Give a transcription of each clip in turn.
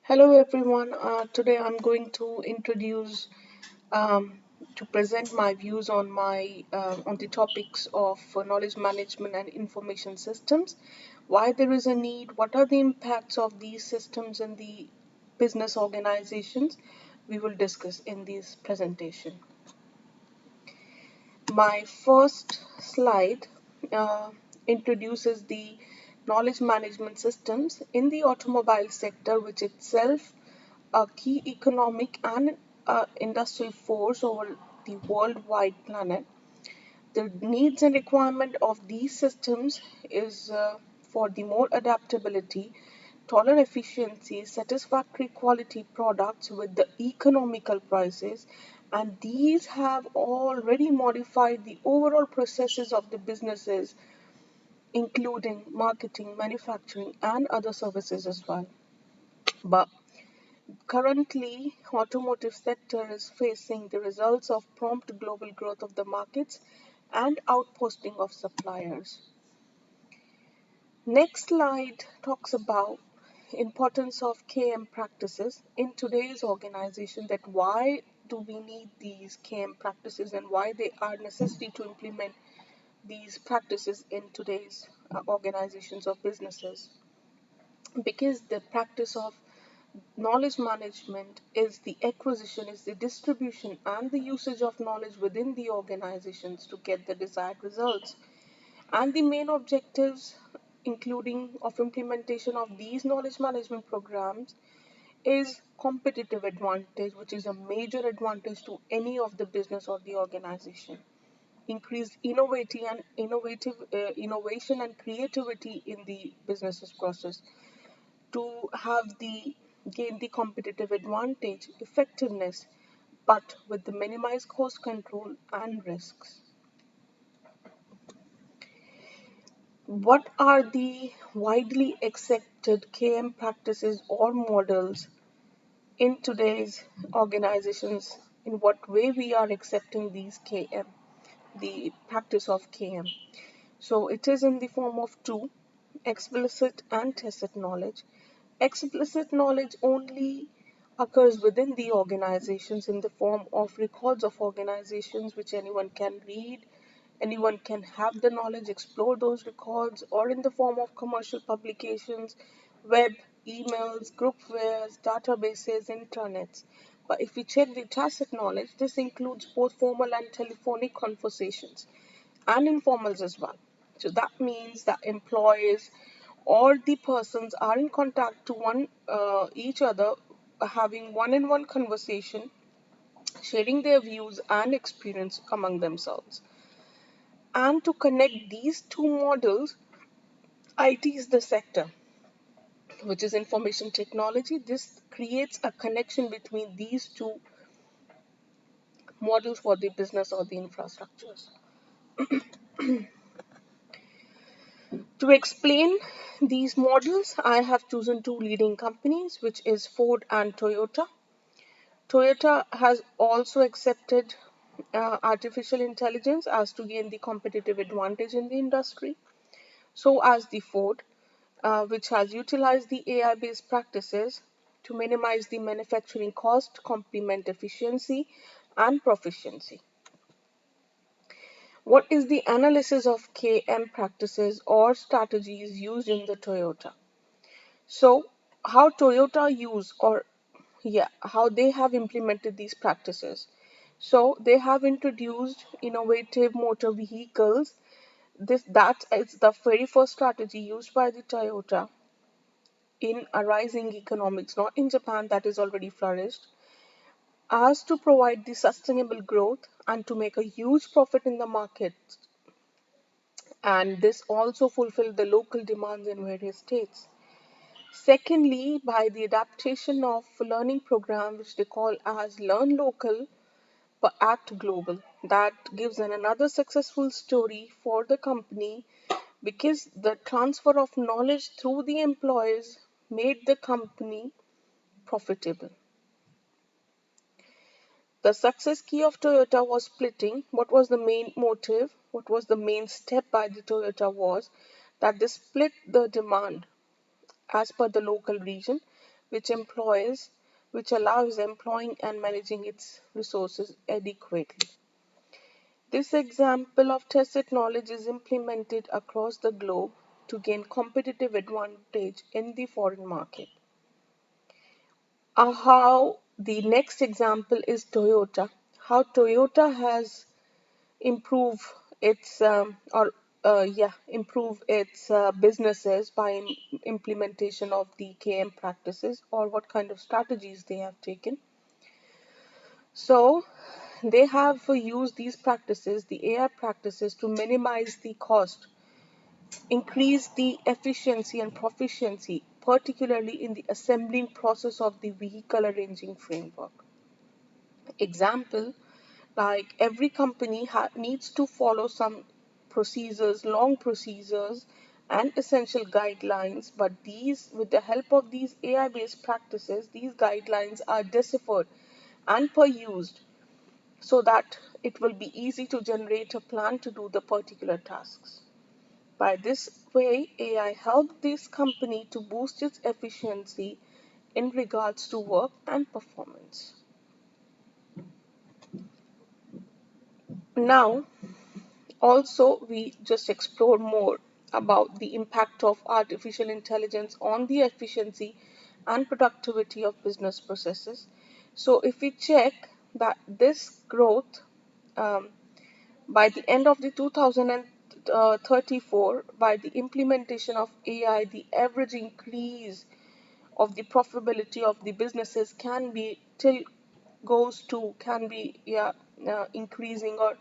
Hello everyone. Today I'm going to introduce um, to present my views on on the topics of knowledge management and information systems. Why there is a need? What are the impacts of these systems in the business organizations? We will discuss in this presentation. My first slide uh, introduces the knowledge management systems in the automobile sector, which itself a key economic and industrial force over the worldwide planet. The needs and requirement of these systems is for the more adaptability, taller efficiency, satisfactory quality products with the economical prices, and these have already modified the overall processes of the businesses, including marketing, manufacturing, and other services as well. But currently, automotive sector is facing the results of prompt global growth of the markets and outposting of suppliers. Next slide talks about importance of KM practices in today's organization, that why do we need these KM practices and why they are necessary to implement these practices in today's organizations or businesses. Because the practice of knowledge management is the acquisition, is the distribution, and the usage of knowledge within the organizations to get the desired results. And the main objectives, including of implementation of these knowledge management programs, is competitive advantage, which is a major advantage to any of the business or the organization. Increased innovation and creativity in the business's process to have the gain the competitive advantage, effectiveness, but with the minimized cost control and risks. What are the widely accepted KM practices or models in today's organizations? In what way we are accepting these KM, the practice of KM? So it is in the form of two: explicit and tacit knowledge. Explicit knowledge only occurs within the organizations in the form of records of organizations which anyone can read, anyone can have the knowledge, explore those records, or in the form of commercial publications, web, emails, groupwares, databases, internets. But if we check the tacit knowledge, this includes both formal and telephonic conversations and informals as well. So that means that employees or the persons are in contact to one each other, having one-on-one conversation, sharing their views and experience among themselves. And to connect these two models, IT is the sector, which is information technology. This creates a connection between these two models for the business or the infrastructures. To explain these models, I have chosen two leading companies, which is Ford and Toyota. Toyota has also accepted artificial intelligence as to gain the competitive advantage in the industry. So as the Ford, which has utilized the AI-based practices to minimize the manufacturing cost, complement efficiency, and proficiency. What is the analysis of KM practices or strategies used in the Toyota? So, how Toyota use or how they have implemented these practices. So, they have introduced innovative motor vehicles. That is the very first strategy used by the Toyota in a rising economics, not in Japan that is already flourished, as to provide the sustainable growth and to make a huge profit in the market. And this also fulfilled the local demands in various states. Secondly, by the adaptation of learning program which they call as Learn Local but Act Global. That gives another successful story for the company because the transfer of knowledge through the employees made the company profitable. The success key of Toyota was splitting. What was the main motive? What was the main step by the Toyota was that they split the demand as per the local region, which allows employing and managing its resources adequately. This example of tested knowledge is implemented across the globe to gain competitive advantage in the foreign market. How the next example is Toyota. How Toyota has improved its or yeah improve its businesses by implementation of the KM practices, or what kind of strategies they have taken. So they have used these practices, the AI practices, to minimize the cost, increase the efficiency and proficiency, particularly in the assembling process of the vehicle arranging framework. Example, like every company needs to follow some procedures, long procedures, and essential guidelines, but these, with the help of these AI based practices, these guidelines are deciphered and perused so that it will be easy to generate a plan to do the particular tasks. By this way, AI helped this company to boost its efficiency in regards to work and performance. Now, also, we just explore more about the impact of artificial intelligence on the efficiency and productivity of business processes. So, if we check that this growth, um, by the end of the 2034, by the implementation of AI, the average increase of the profitability of the businesses can be till goes to can be increasing, or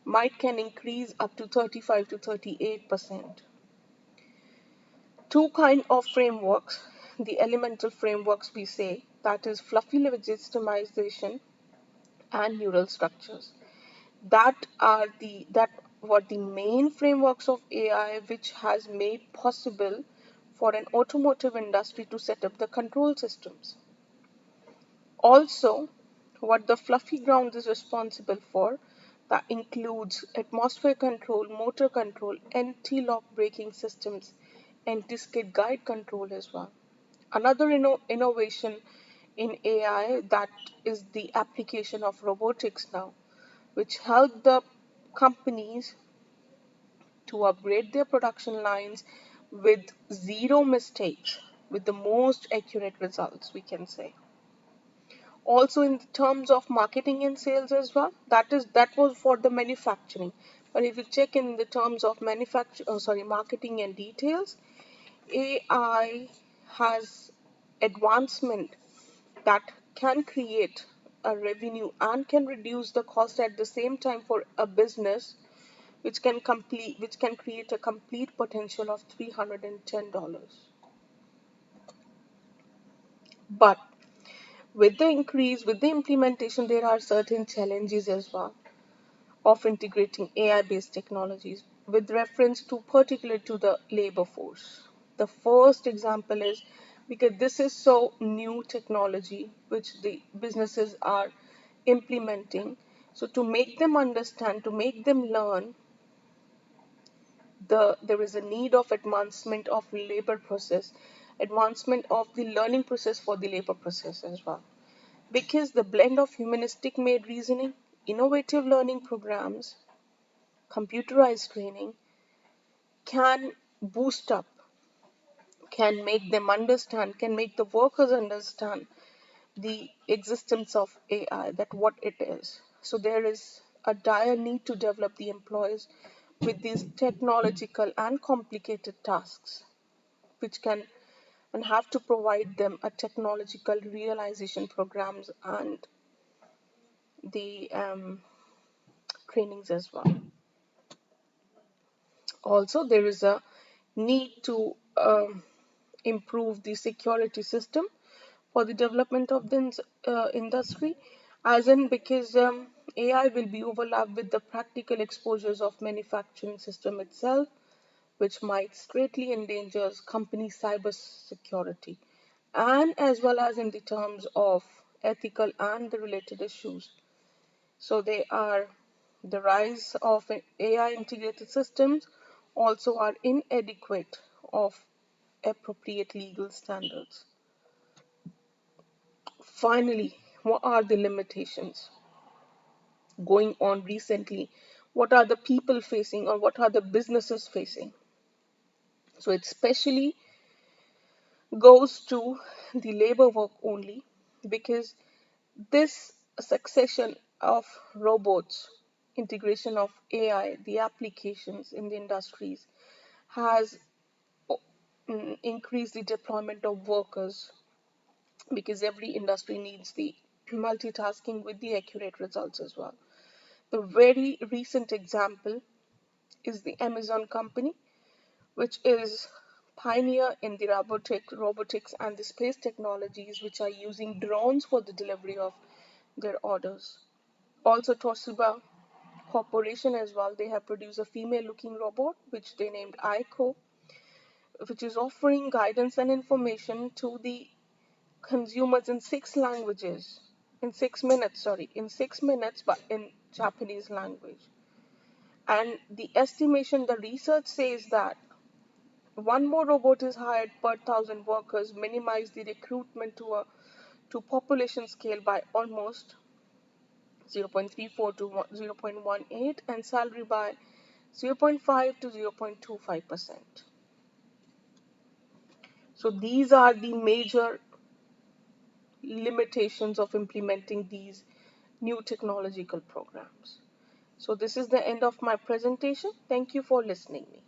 might can increase up to 35 to 38%. Two kind of frameworks, the elemental frameworks we say, that is fluffy legitimization and neural structures, that were the main frameworks of AI which has made possible for an automotive industry to set up the control systems. Also, what the fluffy ground is responsible for, that includes atmosphere control, motor control, anti-lock braking systems, and discrete guide control as well. Another innovation in AI, that is the application of robotics now, which help the companies to upgrade their production lines with zero mistakes, with the most accurate results, we can say. Also in terms of marketing and sales as well, that was for the manufacturing. But if you check in the terms of marketing and details, AI has advancement that can create a revenue and can reduce the cost at the same time for a business, which can create a complete potential of $310. But with the implementation, there are certain challenges as well of integrating AI based technologies with reference to particular to the labor force. The first example is, because this is so new technology which the businesses are implementing, so to make them understand, to make them learn, there is a need of advancement of labor process, advancement of the learning process for the labor process as well. Because the blend of humanistic made reasoning, innovative learning programs, computerized training can boost up, can make them understand, can make the workers understand the existence of AI, that what it is. So there is a dire need to develop the employees with these technological and complicated tasks, which can and have to provide them a technological realization programs and the trainings as well. Also, there is a need to improve the security system for the development of the industry, as in because AI will be overlapped with the practical exposures of manufacturing system itself, which might greatly endanger company cyber security, and as well as in the terms of ethical and the related issues. So they are the rise of AI integrated systems also are inadequate of appropriate legal standards. Finally, what are the limitations going on recently? What are the people facing, or what are the businesses facing? So it especially goes to the labor work only, because this succession of robots, integration of AI, the applications in the industries has increased the deployment of workers, because every industry needs the multitasking with the accurate results as well. The very recent example is the Amazon company, which is pioneer in the robotics and the space technologies, which are using drones for the delivery of their orders. Also, Toshiba Corporation as well, they have produced a female-looking robot, which they named Aiko, which is offering guidance and information to the consumers in 6 languages, in 6 minutes, sorry, in 6 minutes, but in Japanese language. And the estimation, the research says that one more robot is hired per thousand workers, minimize the recruitment to population scale by almost 0.34 to 0.18, and salary by 0.5 to 0.25%. So these are the major limitations of implementing these new technological programs. So this is the end of my presentation. Thank you for listening me.